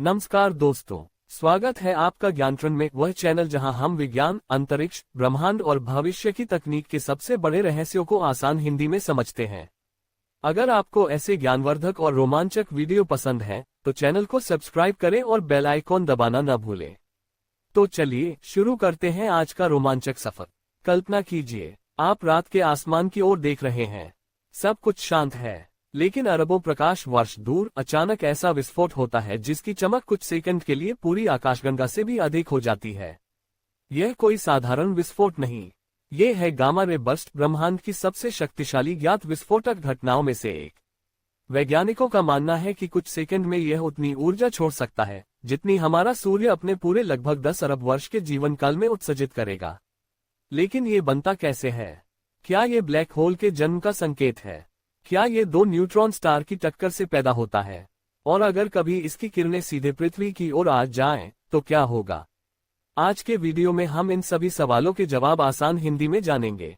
नमस्कार दोस्तों, स्वागत है आपका ज्ञानट्रन में, वह चैनल जहां हम विज्ञान, अंतरिक्ष, ब्रह्मांड और भविष्य की तकनीक के सबसे बड़े रहस्यों को आसान हिंदी में समझते हैं। अगर आपको ऐसे ज्ञानवर्धक और रोमांचक वीडियो पसंद हैं, तो चैनल को सब्सक्राइब करें और बेल आइकॉन दबाना न भूलें। तो चलिए शुरू करते हैं आज का रोमांचक सफर। कल्पना कीजिए, आप रात के आसमान की ओर देख रहे हैं। सब कुछ शांत है, लेकिन अरबों प्रकाश वर्ष दूर अचानक ऐसा विस्फोट होता है जिसकी चमक कुछ सेकंड के लिए पूरी आकाशगंगा से भी अधिक हो जाती है। यह कोई साधारण विस्फोट नहीं, ये है गामा रे बर्स्ट, ब्रह्मांड की सबसे शक्तिशाली ज्ञात विस्फोटक घटनाओं में से एक। वैज्ञानिकों का मानना है कि कुछ सेकंड में यह उतनी ऊर्जा छोड़ सकता है जितनी हमारा सूर्य अपने पूरे लगभग 10 अरब वर्ष के जीवन काल में उत्सर्जित करेगा। लेकिन ये बनता कैसे है? क्या ये ब्लैक होल के जन्म का संकेत है? क्या ये दो न्यूट्रॉन स्टार की टक्कर से पैदा होता है? और अगर कभी इसकी किरणें सीधे पृथ्वी की ओर आ जाएं, तो क्या होगा? आज के वीडियो में हम इन सभी सवालों के जवाब आसान हिंदी में जानेंगे।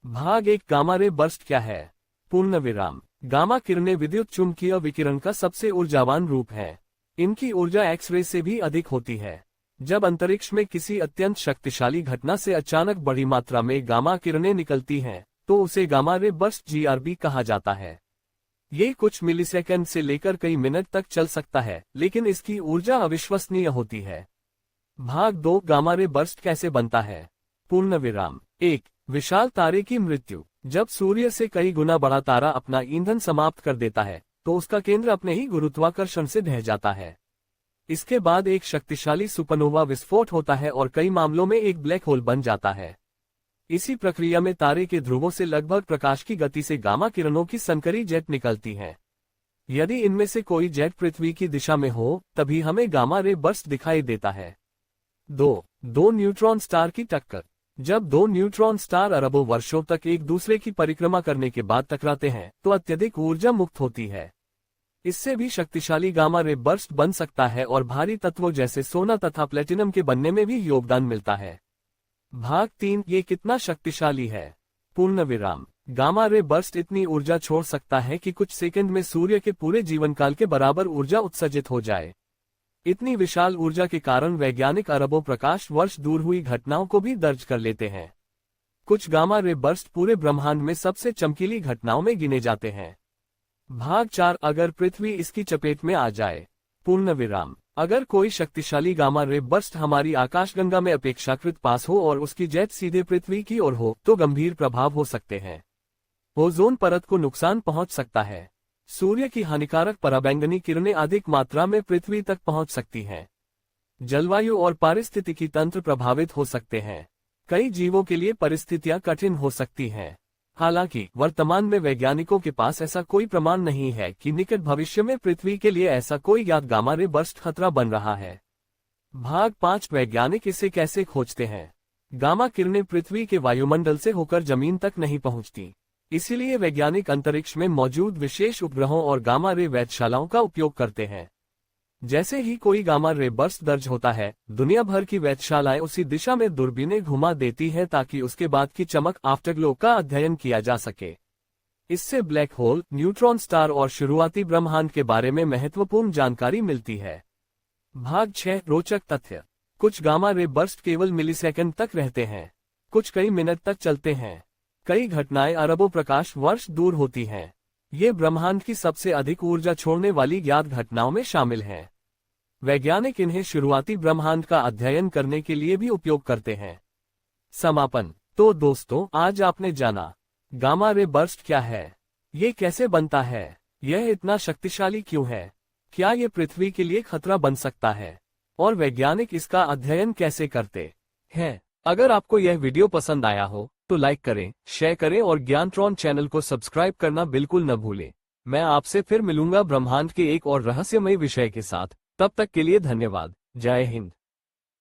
भाग 1, गामा रे बर्स्ट क्या है? पूर्ण विराम। गामा किरणें विद्युत चुंबकीय विकिरण का सबसे ऊर्जावान रूप है। इनकी ऊर्जा एक्स-रे से भी अधिक होती है। जब अंतरिक्ष में किसी अत्यंत शक्तिशाली घटना से अचानक बड़ी मात्रा में गामा किरणें निकलती हैं, तो उसे गामा रे बर्स्ट GRB कहा जाता है। ये कुछ मिलीसेकंड से लेकर कई मिनट तक चल सकता है, लेकिन इसकी ऊर्जा अविश्वसनीय होती है। भाग 2, गामा रे बर्स्ट कैसे बनता है? पूर्ण विराम। 1, विशाल तारे की मृत्यु। जब सूर्य से कई गुना बड़ा तारा अपना ईंधन समाप्त कर देता है, तो उसका केंद्र अपने ही गुरुत्वाकर्षण से ढह जाता है। इसके बाद एक शक्तिशाली सुपरनोवा विस्फोट होता है और कई मामलों में एक ब्लैक होल बन जाता है। इसी प्रक्रिया में तारे के ध्रुवों से लगभग प्रकाश की गति से गामा किरणों की संकरी जेट निकलती हैं। यदि इनमें से कोई जेट पृथ्वी की दिशा में हो, तभी हमें गामा रे बर्स्ट दिखाई देता है। 2 न्यूट्रॉन स्टार की टक्कर। जब दो न्यूट्रॉन स्टार अरबों वर्षों तक एक दूसरे की परिक्रमा करने के बाद टकराते हैं, तो अत्यधिक ऊर्जा मुक्त होती है। इससे भी शक्तिशाली गामा रे बर्स्ट बन सकता है और भारी तत्वों जैसे सोना तथा प्लेटिनम के बनने में भी योगदान मिलता है। भाग 3, ये कितना शक्तिशाली है? पूर्ण विराम। गामा रे बर्स्ट इतनी ऊर्जा छोड़ सकता है कि कुछ सेकंड में सूर्य के पूरे जीवनकाल के बराबर ऊर्जा उत्सर्जित हो जाए। इतनी विशाल ऊर्जा के कारण वैज्ञानिक अरबों प्रकाश वर्ष दूर हुई घटनाओं को भी दर्ज कर लेते हैं। कुछ गामा रे बर्स्ट पूरे ब्रह्मांड में सबसे चमकीली घटनाओं में गिने जाते हैं। भाग 4, अगर पृथ्वी इसकी चपेट में आ जाए? पूर्ण विराम। अगर कोई शक्तिशाली गामा रे बर्स्ट हमारी आकाशगंगा में अपेक्षाकृत पास हो और उसकी जेट सीधे पृथ्वी की ओर हो, तो गंभीर प्रभाव हो सकते हैं। ओजोन परत को नुकसान पहुंच सकता है। सूर्य की हानिकारक पराबैंगनी किरणें अधिक मात्रा में पृथ्वी तक पहुंच सकती हैं। जलवायु और पारिस्थितिकी तंत्र प्रभावित हो सकते हैं। कई जीवों के लिए परिस्थितियां कठिन हो सकती हैं। हालांकि वर्तमान में वैज्ञानिकों के पास ऐसा कोई प्रमाण नहीं है कि निकट भविष्य में पृथ्वी के लिए ऐसा कोई ज्ञात गामा रे बर्स्ट खतरा बन रहा है। भाग 5, वैज्ञानिक इसे कैसे खोजते हैं? गामा किरणें पृथ्वी के वायुमंडल से होकर जमीन तक नहीं पहुंचती। इसीलिए वैज्ञानिक अंतरिक्ष में मौजूद विशेष उपग्रहों और गामा रे वेधशालाओं का उपयोग करते हैं। जैसे ही कोई गामा रे बर्स्ट दर्ज होता है, दुनिया भर की वेधशालाएं उसी दिशा में दूरबीनें घुमा देती हैं ताकि उसके बाद की चमक आफ्टरग्लो का अध्ययन किया जा सके। इससे ब्लैक होल, न्यूट्रॉन स्टार और शुरुआती ब्रह्मांड के बारे में महत्वपूर्ण जानकारी मिलती है। भाग 6, रोचक तथ्य। कुछ गामा रे बर्स्ट केवल मिलीसेकंड तक रहते हैं, कुछ कई मिनट तक चलते हैं। कई घटनाएं अरबों प्रकाश वर्ष दूर होती हैं। ये ब्रह्मांड की सबसे अधिक ऊर्जा छोड़ने वाली ज्ञात घटनाओं में शामिल हैं। वैज्ञानिक इन्हें शुरुआती ब्रह्मांड का अध्ययन करने के लिए भी उपयोग करते हैं। समापन। तो दोस्तों, आज आपने जाना गामा रे बर्स्ट क्या है, ये कैसे बनता है, यह इतना शक्तिशाली क्यों है, क्या ये पृथ्वी के लिए खतरा बन सकता है, और वैज्ञानिक इसका अध्ययन कैसे करते हैं। अगर आपको यह वीडियो पसंद आया हो, तो लाइक करें, शेयर करें और ज्ञानट्रॉन चैनल को सब्सक्राइब करना बिल्कुल न भूलें। मैं आपसे फिर मिलूंगा ब्रह्मांड के एक और रहस्यमय विषय के साथ। तब तक के लिए धन्यवाद। जय हिंद।